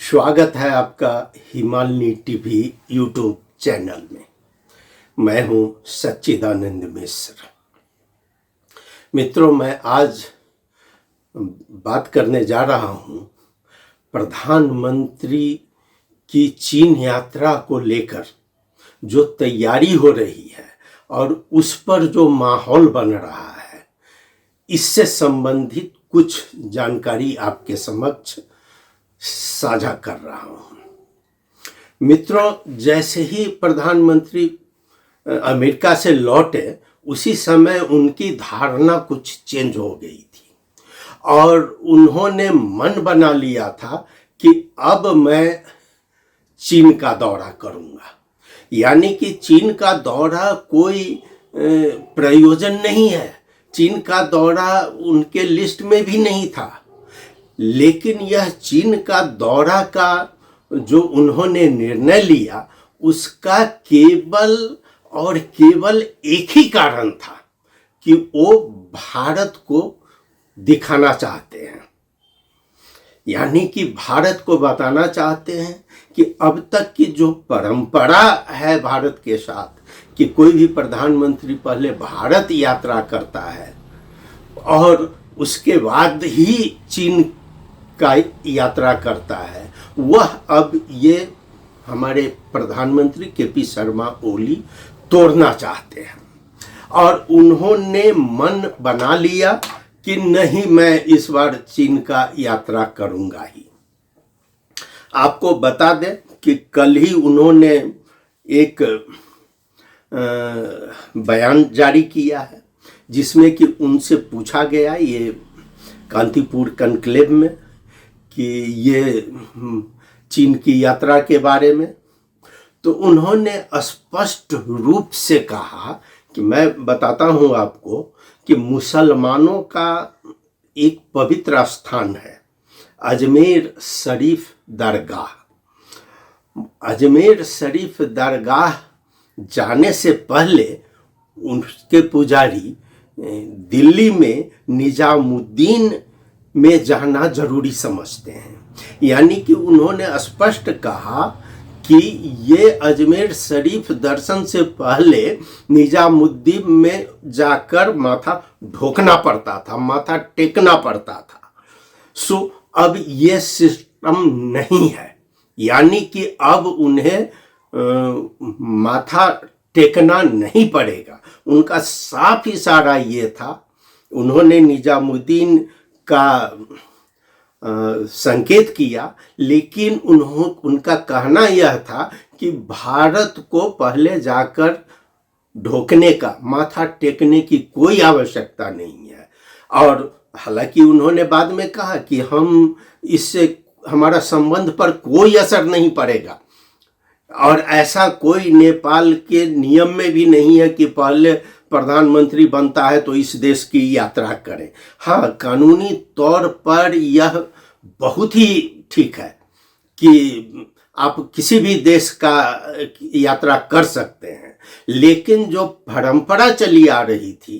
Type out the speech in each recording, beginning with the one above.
स्वागत है आपका हिमालनी टीवी यूट्यूब चैनल में। मैं हूं सच्चिदानंद मिश्र। मित्रों, मैं आज बात करने जा रहा हूं प्रधानमंत्री की चीन यात्रा को लेकर जो तैयारी हो रही है और उस पर जो माहौल बन रहा है, इससे संबंधित कुछ जानकारी आपके समक्ष साझा कर रहा हूं। मित्रों, जैसे ही प्रधानमंत्री अमेरिका से लौटे उसी समय उनकी धारणा कुछ चेंज हो गई थी और उन्होंने मन बना लिया था कि अब मैं चीन का दौरा करूंगा। यानी कि चीन का दौरा कोई प्रयोजन नहीं है, चीन का दौरा उनके लिस्ट में भी नहीं था, लेकिन यह चीन का दौरा का जो उन्होंने निर्णय लिया उसका केवल और केवल एक ही कारण था कि वो भारत को दिखाना चाहते हैं। यानी कि भारत को बताना चाहते हैं कि अब तक की जो परंपरा है भारत के साथ कि कोई भी प्रधानमंत्री पहले भारत यात्रा करता है और उसके बाद ही चीन का यात्रा करता है, वह अब ये हमारे प्रधानमंत्री केपी शर्मा ओली तोड़ना चाहते हैं। और उन्होंने मन बना लिया कि नहीं, मैं इस बार चीन का यात्रा करूंगा ही। आपको बता दें कि कल ही उन्होंने एक बयान जारी किया है जिसमें कि उनसे पूछा गया ये कांतिपुर कॉन्क्लेव में कि ये चीन की यात्रा के बारे में, तो उन्होंने स्पष्ट रूप से कहा कि मैं बताता हूं आपको कि मुसलमानों का एक पवित्र स्थान है अजमेर शरीफ दरगाह। अजमेर शरीफ दरगाह जाने से पहले उनके पुजारी दिल्ली में निजामुद्दीन में जाना जरूरी समझते हैं। यानी कि उन्होंने स्पष्ट कहा कि ये अजमेर शरीफ दर्शन से पहले निजामुद्दीन में जाकर माथा ढोकना पड़ता था, माथा टेकना पड़ता था। सो अब ये सिस्टम नहीं है, यानी कि अब उन्हें माथा टेकना नहीं पड़ेगा। उनका साफ इशारा ये था, उन्होंने निजामुद्दीन का संकेत किया, लेकिन उनका कहना यह था कि भारत को पहले जाकर ढोकने का, माथा टेकने की कोई आवश्यकता नहीं है। और हालांकि उन्होंने बाद में कहा कि हम इससे हमारा संबंध पर कोई असर नहीं पड़ेगा और ऐसा कोई नेपाल के नियम में भी नहीं है कि पहले प्रधानमंत्री बनता है तो इस देश की यात्रा करें। हाँ, कानूनी तौर पर यह बहुत ही ठीक है कि आप किसी भी देश का यात्रा कर सकते हैं, लेकिन जो परंपरा चली आ रही थी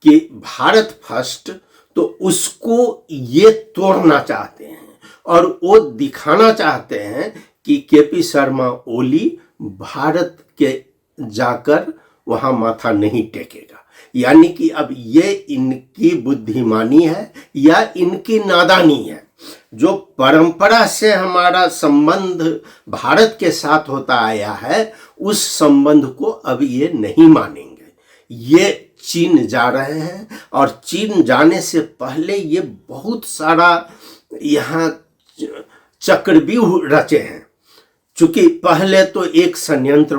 कि भारत फर्स्ट, तो उसको ये तोड़ना चाहते हैं और वो दिखाना चाहते हैं कि केपी शर्मा ओली भारत के जाकर वहां माथा नहीं टेकेगा। यानी कि अब ये इनकी बुद्धिमानी है या इनकी नादानी है। जो परंपरा से हमारा संबंध भारत के साथ होता आया है, उस संबंध को अब ये नहीं मानेंगे। ये चीन जा रहे हैं और चीन जाने से पहले ये बहुत सारा यहाँ चक्रव्यूह रचे हैं। चूंकि पहले तो एक संयंत्र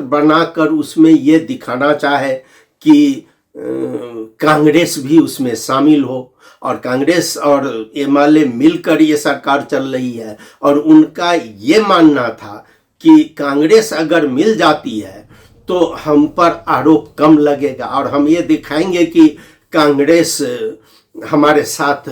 बनाकर उसमें ये दिखाना चाहे कि कांग्रेस भी उसमें शामिल हो और कांग्रेस और एमएलए मिलकर ये सरकार चल रही है। और उनका ये मानना था कि कांग्रेस अगर मिल जाती है तो हम पर आरोप कम लगेगा और हम ये दिखाएंगे कि कांग्रेस हमारे साथ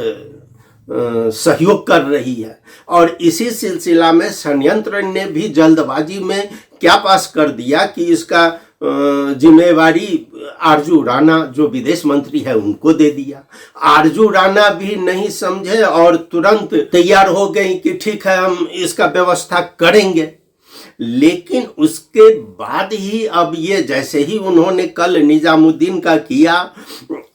सहयोग कर रही है। और इसी सिलसिला में संयंत्र ने भी जल्दबाजी में क्या पास कर दिया कि इसका जिम्मेवारी आरजू राणा जो विदेश मंत्री है उनको दे दिया। आरजू राणा भी नहीं समझे और तुरंत तैयार हो गई कि ठीक है हम इसका व्यवस्था करेंगे। लेकिन उसके बाद ही अब ये जैसे ही उन्होंने कल निजामुद्दीन का किया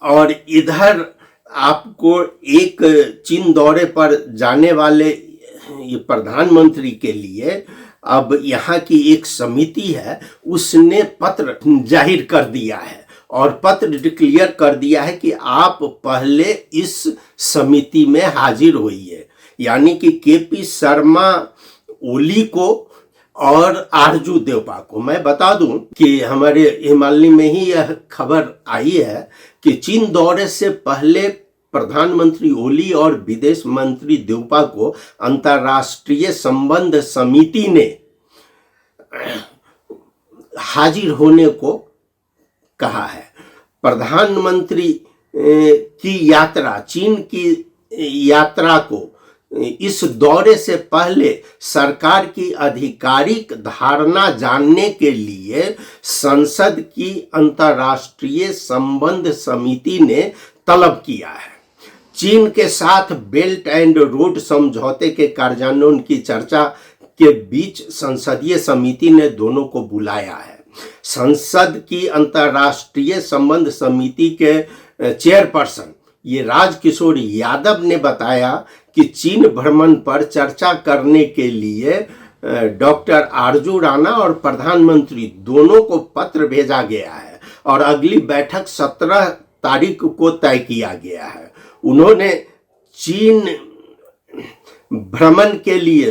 और इधर आपको एक चीन दौरे पर जाने वाले ये प्रधानमंत्री के लिए अब यहाँ की एक समिति है उसने पत्र जाहिर कर दिया है और पत्र डिक्लेयर कर दिया है कि आप पहले इस समिति में हाजिर होइए। यानी कि केपी शर्मा ओली को और आरजू देवपा को। मैं बता दूं कि हमारे हिमालय में ही यह खबर आई है कि चीन दौरे से पहले प्रधानमंत्री ओली और विदेश मंत्री देवपा को अंतर्राष्ट्रीय संबंध समिति ने हाजिर होने को कहा है। प्रधानमंत्री की यात्रा, चीन की यात्रा को इस दौरे से पहले सरकार की आधिकारिक धारणा जानने के लिए संसद की अंतर्राष्ट्रीय संबंध समिति ने तलब किया है। चीन के साथ बेल्ट एंड रोड समझौते के कार्यान्वयन की चर्चा के बीच संसदीय समिति ने दोनों को बुलाया है। संसद की अंतर्राष्ट्रीय संबंध समिति के चेयरपर्सन ये राजकिशोर यादव ने बताया कि चीन भ्रमण पर चर्चा करने के लिए डॉक्टर आरजू राणा और प्रधानमंत्री दोनों को पत्र भेजा गया है और अगली बैठक 17 तारीख को तय किया गया है। उन्होंने चीन भ्रमण के लिए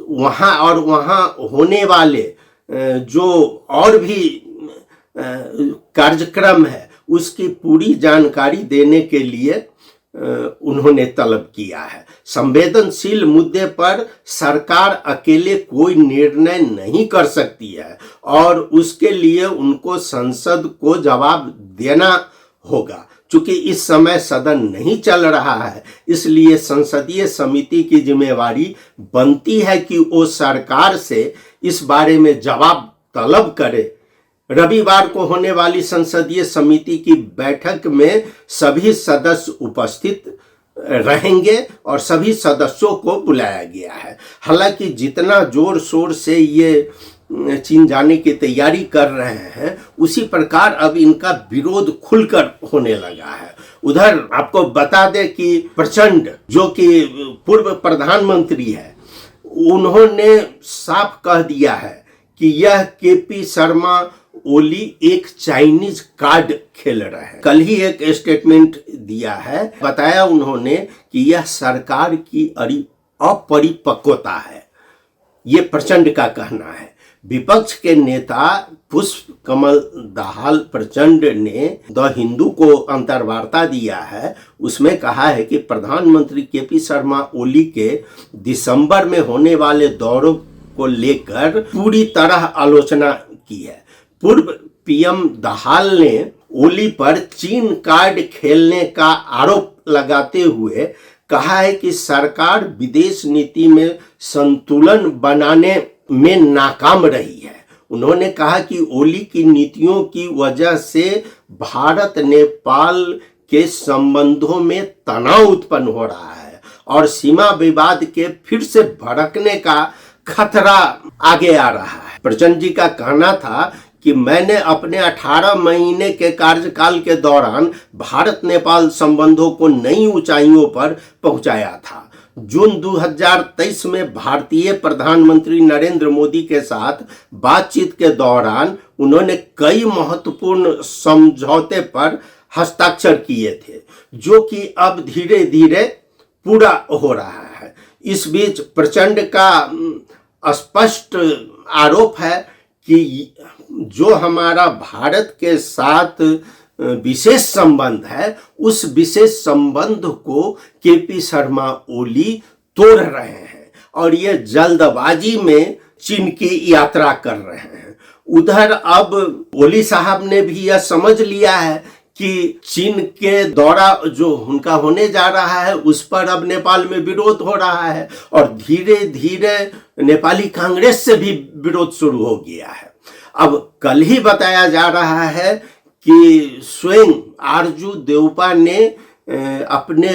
वहाँ होने वाले जो और भी कार्यक्रम है उसकी पूरी जानकारी देने के लिए उन्होंने तलब किया है। संवेदनशील मुद्दे पर सरकार अकेले कोई निर्णय नहीं कर सकती है और उसके लिए उनको संसद को जवाब देना होगा। चूंकि इस समय सदन नहीं चल रहा है इसलिए संसदीय समिति की जिम्मेवारी बनती है कि वो सरकार से इस बारे में जवाब तलब करे। रविवार को होने वाली संसदीय समिति की बैठक में सभी सदस्य उपस्थित रहेंगे और सभी सदस्यों को बुलाया गया है। हालांकि जितना जोर शोर से ये चीन जाने की तैयारी कर रहे हैं उसी प्रकार अब इनका विरोध खुलकर होने लगा है। उधर आपको बता दें कि प्रचंड जो कि पूर्व प्रधानमंत्री है उन्होंने साफ कह दिया है कि यह केपी शर्मा ओली एक चाइनीज कार्ड खेल रहे हैं। कल ही एक स्टेटमेंट दिया है, बताया उन्होंने कि यह सरकार की अपरिपक्वता है। ये प्रचंड का कहना है। विपक्ष के नेता पुष्प कमल दाहाल प्रचंड ने द हिंदू को अंतर्वार्ता दिया है। उसमें कहा है कि प्रधानमंत्री केपी शर्मा ओली के दिसंबर में होने वाले दौरों को लेकर पूरी तरह आलोचना की है। पूर्व पीएम दाहाल ने ओली पर चीन कार्ड खेलने का आरोप लगाते हुए कहा है कि सरकार विदेश नीति में संतुलन बनाने में नाकाम रही है। उन्होंने कहा कि ओली की नीतियों की वजह से भारत नेपाल के संबंधों में तनाव उत्पन्न हो रहा है और सीमा विवाद के फिर से भड़कने का खतरा आगे आ रहा है। प्रचंड जी का कहना था कि मैंने अपने 18 महीने के कार्यकाल के दौरान भारत नेपाल संबंधों को नई ऊंचाइयों पर पहुंचाया था। जून 2023 में भारतीय प्रधानमंत्री नरेंद्र मोदी के साथ बातचीत के दौरान उन्होंने कई महत्वपूर्ण समझौते पर हस्ताक्षर किए थे जो कि अब धीरे धीरे पूरा हो रहा है। इस बीच प्रचंड का स्पष्ट आरोप है कि जो हमारा भारत के साथ विशेष संबंध है उस विशेष संबंध को केपी शर्मा ओली तोड़ रहे हैं और ये जल्दबाजी में चीन की यात्रा कर रहे हैं। उधर अब ओली साहब ने भी यह समझ लिया है कि चीन के दौरा जो उनका होने जा रहा है उस पर अब नेपाल में विरोध हो रहा है और धीरे धीरे नेपाली कांग्रेस से भी विरोध शुरू हो गया है। अब कल ही बताया जा रहा है कि स्वयं आरजू देवपा ने अपने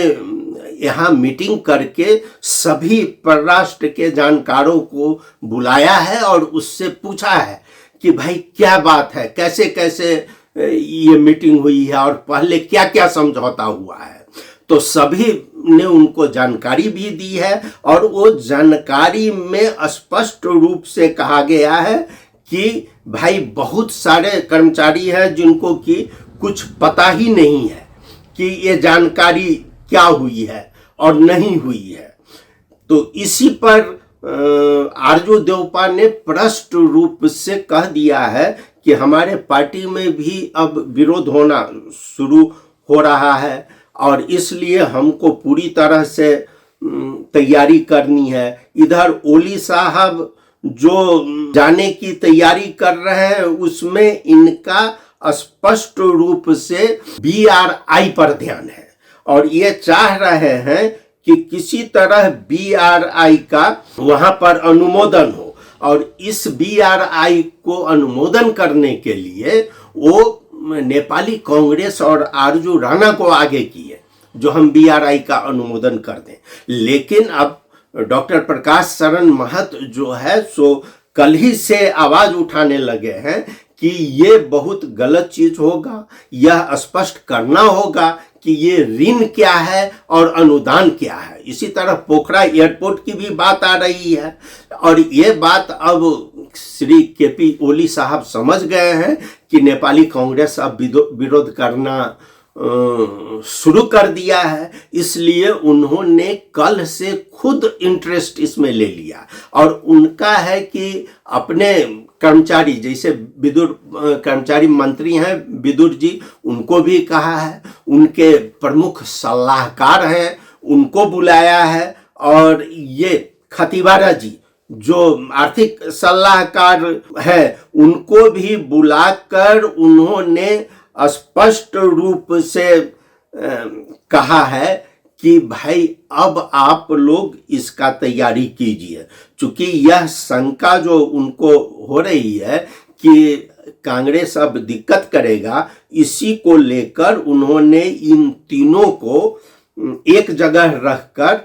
यहाँ मीटिंग करके सभी परराष्ट्र के जानकारों को बुलाया है और उससे पूछा है कि भाई क्या बात है, कैसे कैसे ये मीटिंग हुई है और पहले क्या क्या समझौता हुआ है। तो सभी ने उनको जानकारी भी दी है और वो जानकारी में स्पष्ट रूप से कहा गया है कि भाई बहुत सारे कर्मचारी हैं जिनको कि कुछ पता ही नहीं है कि ये जानकारी क्या हुई है और नहीं हुई है। तो इसी पर आरजू देवपा ने स्पष्ट रूप से कह दिया है कि हमारे पार्टी में भी अब विरोध होना शुरू हो रहा है और इसलिए हमको पूरी तरह से तैयारी करनी है। इधर ओली साहब जो जाने की तैयारी कर रहे हैं उसमें इनका स्पष्ट रूप से BRI पर ध्यान है और ये चाह रहे हैं कि किसी तरह BRI का वहां पर अनुमोदन हो और इस BRI को अनुमोदन करने के लिए वो नेपाली कांग्रेस और आरजू राणा को आगे किए जो हम BRI का अनुमोदन कर दें। लेकिन अब डॉक्टर प्रकाश शरण महत जो है सो कल ही से आवाज उठाने लगे हैं कि ये बहुत गलत चीज होगा, यह स्पष्ट करना होगा कि ये ऋण क्या है और अनुदान क्या है। इसी तरह पोखरा एयरपोर्ट की भी बात आ रही है और ये बात अब श्री KP ओली साहब समझ गए हैं कि नेपाली कांग्रेस अब विरोध करना शुरू कर दिया है, इसलिए उन्होंने कल से खुद इंटरेस्ट इसमें ले लिया और उनका है कि अपने कर्मचारी जैसे विदुर कर्मचारी मंत्री हैं विदुर जी, उनको भी कहा है, उनके प्रमुख सलाहकार हैं उनको बुलाया है और ये खतीवारा जी जो आर्थिक सलाहकार है उनको भी बुलाकर उन्होंने स्पष्ट रूप से कहा है कि भाई अब आप लोग इसका तैयारी कीजिए, क्योंकि यह शंका जो उनको हो रही है कि कांग्रेस अब दिक्कत करेगा, इसी को लेकर उन्होंने इन तीनों को एक जगह रखकर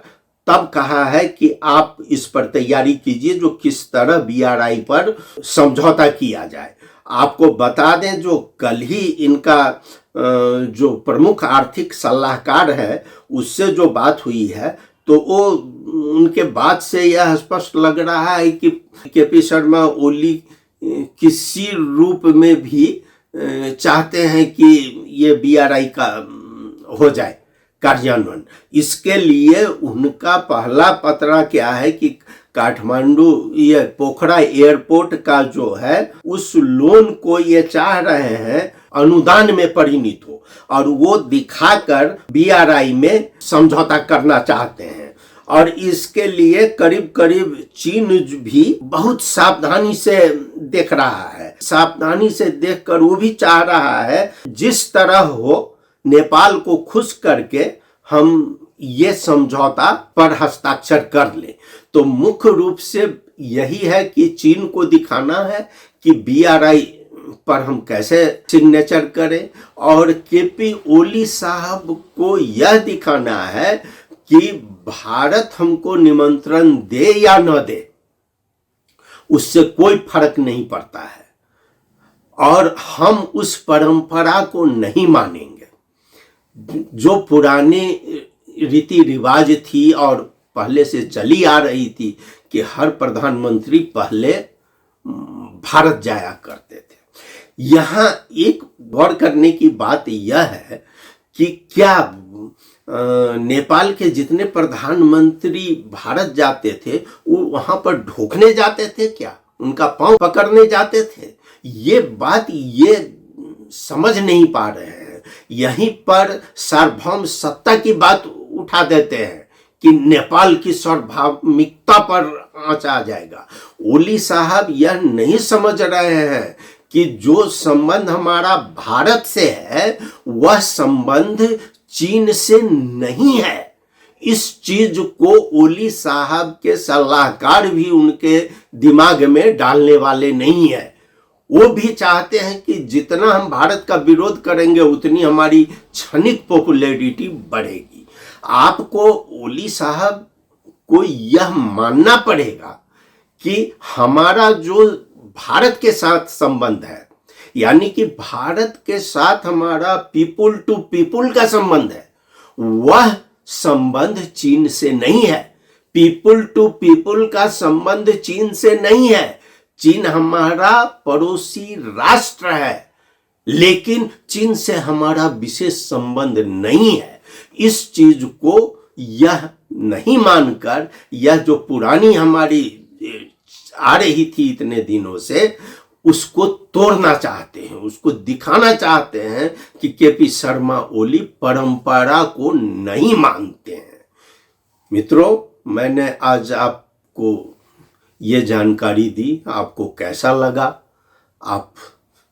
तब कहा है कि आप इस पर तैयारी कीजिए जो किस तरह BRI पर समझौता किया जाए। आपको बता दें जो कल ही इनका जो प्रमुख आर्थिक सलाहकार है उससे जो बात हुई है तो वो उनके बात से यह स्पष्ट लग रहा है कि KP शर्मा ओली किसी रूप में भी चाहते हैं कि ये BRI का हो जाए कार्यान्वयन। इसके लिए उनका पहला पत्र क्या है कि काठमांडू ये पोखरा एयरपोर्ट का जो है उस लोन को ये चाह रहे हैं अनुदान में परिणत हो और वो दिखाकर BRI में समझौता करना चाहते हैं और इसके लिए करीब करीब चीन भी बहुत सावधानी से देख रहा है। सावधानी से देखकर वो भी चाह रहा है जिस तरह हो नेपाल को खुश करके हम ये समझौता पर हस्ताक्षर कर ले। तो मुख्य रूप से यही है कि चीन को दिखाना है कि BRI पर हम कैसे सिग्नेचर करें और KP ओली साहब को यह दिखाना है कि भारत हमको निमंत्रण दे या न दे उससे कोई फर्क नहीं पड़ता है और हम उस परंपरा को नहीं मानेंगे जो पुरानी रीति रिवाज थी और पहले से चली आ रही थी कि हर प्रधानमंत्री पहले भारत जाया करते थे। यहाँ एक गौर करने की बात यह है कि क्या नेपाल के जितने प्रधानमंत्री भारत जाते थे वो वहां पर ढोकने जाते थे, क्या उनका पांव पकड़ने जाते थे? ये बात ये समझ नहीं पा रहे हैं। यहीं पर सार्वभौम सत्ता की बात उठा देते हैं कि नेपाल की सार्वभौमिकता पर आंच आ जाएगा। ओली साहब यह नहीं समझ रहे हैं कि जो संबंध हमारा भारत से है वह संबंध चीन से नहीं है। इस चीज को ओली साहब के सलाहकार भी उनके दिमाग में डालने वाले नहीं है। वो भी चाहते हैं कि जितना हम भारत का विरोध करेंगे उतनी हमारी क्षणिक पॉपुलैरिटी बढ़ेगी। आपको ओली साहब को यह मानना पड़ेगा कि हमारा जो भारत के साथ संबंध है, यानी कि भारत के साथ हमारा पीपुल टू पीपुल का संबंध है, वह संबंध चीन से नहीं है। पीपुल टू पीपुल का संबंध चीन से नहीं है। चीन हमारा पड़ोसी राष्ट्र है, लेकिन चीन से हमारा विशेष संबंध नहीं है। इस चीज को यह नहीं मानकर, यह जो पुरानी हमारी आ रही थी इतने दिनों से, उसको तोड़ना चाहते हैं, उसको दिखाना चाहते हैं कि केपी शर्मा ओली परंपरा को नहीं मानते हैं। मित्रों, मैंने आज आपको ये जानकारी दी, आपको कैसा लगा? आप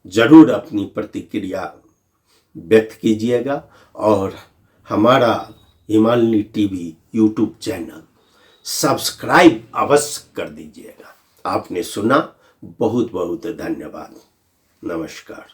जरूर अपनी प्रतिक्रिया व्यक्त कीजिएगा और हमारा Himalaya TV YouTube channel subscribe अवश्य कर दीजिएगा। आपने सुना, बहुत बहुत धन्यवाद। नमस्कार।